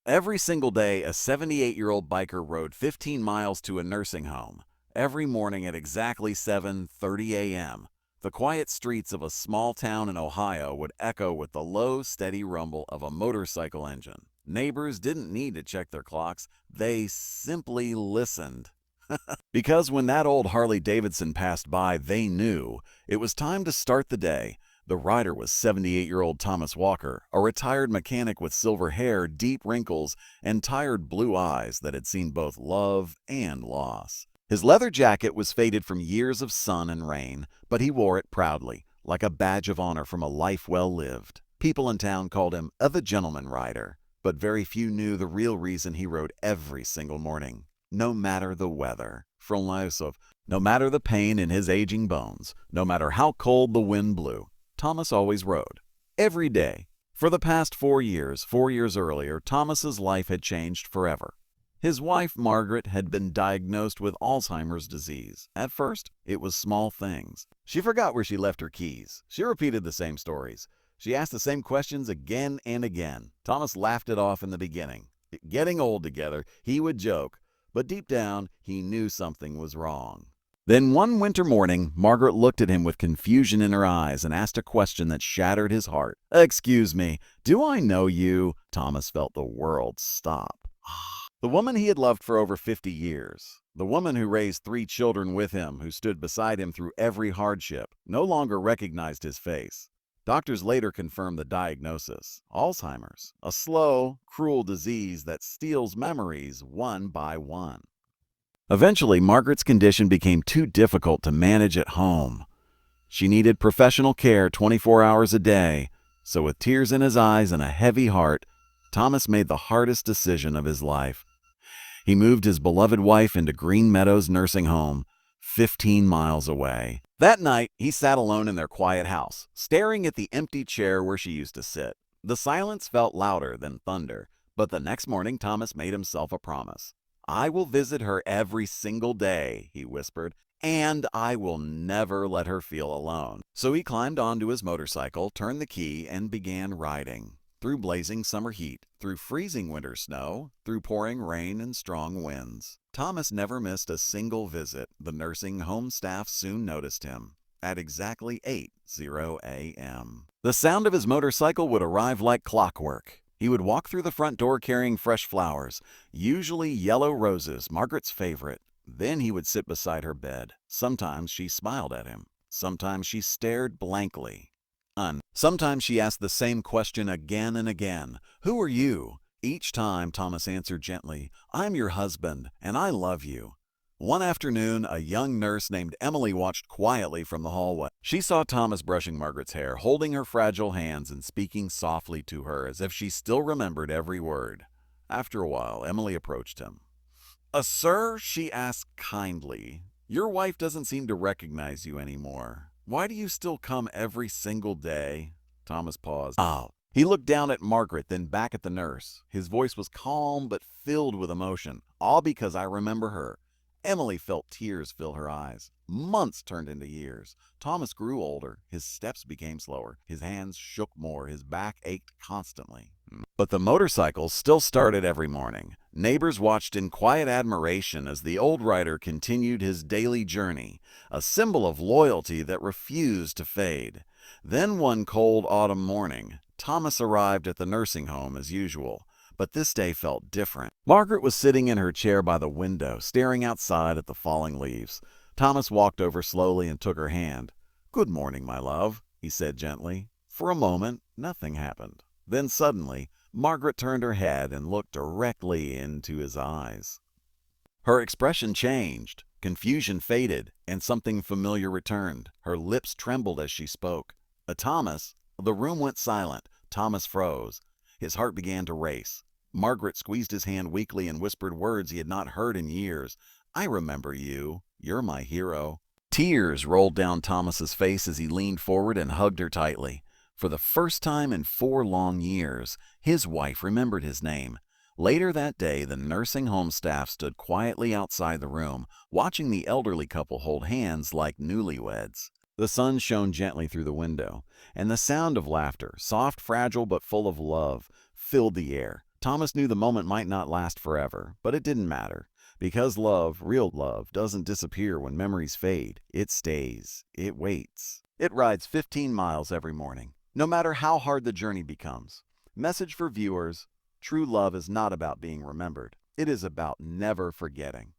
Every single day, a 78-year-old biker rode 15 miles to a nursing home. Every morning at exactly 7:30 a.m., the quiet streets of a small town in Ohio would echo with the low, steady rumble of a motorcycle engine. Neighbors didn't need to check their clocks. They simply listened. Because when that old Harley-Davidson passed by, they knew it was time to start the day. The rider was 78-year-old Thomas Walker, a retired mechanic with silver hair, deep wrinkles, and tired blue eyes that had seen both love and loss. His leather jacket was faded from years of sun and rain, but he wore it proudly, like a badge of honor from a life well lived. People in town called him the gentleman rider, but very few knew the real reason he rode every single morning, no matter the weather. No matter the pain in his aging bones, no matter how cold the wind blew, Thomas always rode. Every day. For the past 4 years earlier, Thomas's life had changed forever. His wife, Margaret, had been diagnosed with Alzheimer's disease. At first, it was small things. She forgot where she left her keys. She repeated the same stories. She asked the same questions again and again. Thomas laughed it off in the beginning. Getting old together, he would joke, but deep down, he knew something was wrong. Then one winter morning, Margaret looked at him with confusion in her eyes and asked a question that shattered his heart. "Excuse me, do I know you?" Thomas felt the world stop. The woman he had loved for over 50 years, the woman who raised 3 children with him, who stood beside him through every hardship, no longer recognized his face. Doctors later confirmed the diagnosis: Alzheimer's, a slow, cruel disease that steals memories one by one. Eventually, Margaret's condition became too difficult to manage at home. She needed professional care 24 hours a day, so with tears in his eyes and a heavy heart, Thomas made the hardest decision of his life. He moved his beloved wife into Green Meadows Nursing Home, 15 miles away. That night, he sat alone in their quiet house, staring at the empty chair where she used to sit. The silence felt louder than thunder, but the next morning Thomas made himself a promise. "I will visit her every single day," he whispered, "and I will never let her feel alone." So he climbed onto his motorcycle, turned the key, and began riding. Through blazing summer heat, through freezing winter snow, through pouring rain and strong winds. Thomas never missed a single visit. The nursing home staff soon noticed him. At exactly 8:00 a.m. The sound of his motorcycle would arrive like clockwork. He would walk through the front door carrying fresh flowers, usually yellow roses, Margaret's favorite. Then he would sit beside her bed. Sometimes she smiled at him. Sometimes she stared blankly. Sometimes she asked the same question again and again. "Who are you?" Each time, Thomas answered gently, "I'm your husband, and I love you." One afternoon, a young nurse named Emily watched quietly from the hallway. She saw Thomas brushing Margaret's hair, holding her fragile hands and speaking softly to her as if she still remembered every word. After a while, Emily approached him. Sir," she asked kindly, "your wife doesn't seem to recognize you anymore. Why do you still come every single day?" Thomas paused. He looked down at Margaret, then back at the nurse. His voice was calm but filled with emotion. "All because I remember her." Emily felt tears fill her eyes. Months turned into years. Thomas grew older. His steps became slower. His hands shook more. His back ached constantly. But the motorcycle still started every morning. Neighbors watched in quiet admiration as the old rider continued his daily journey, a symbol of loyalty that refused to fade. Then one cold autumn morning, Thomas arrived at the nursing home as usual, but this day felt different. Margaret was sitting in her chair by the window, staring outside at the falling leaves. Thomas walked over slowly and took her hand. "Good morning, my love," he said gently. For a moment, nothing happened. Then suddenly, Margaret turned her head and looked directly into his eyes. Her expression changed. Confusion faded, and something familiar returned. Her lips trembled as she spoke. Thomas, the room went silent. Thomas froze. His heart began to race. Margaret squeezed his hand weakly and whispered words he had not heard in years. "I remember you. You're my hero." Tears rolled down Thomas's face as he leaned forward and hugged her tightly. For the first time in 4 long years, his wife remembered his name. Later that day, the nursing home staff stood quietly outside the room, watching the elderly couple hold hands like newlyweds. The sun shone gently through the window, and the sound of laughter, soft, fragile, but full of love, filled the air. Thomas knew the moment might not last forever, but it didn't matter. Because love, real love, doesn't disappear when memories fade. It stays. It waits. It rides 15 miles every morning, no matter how hard the journey becomes. Message for viewers: true love is not about being remembered. It is about never forgetting.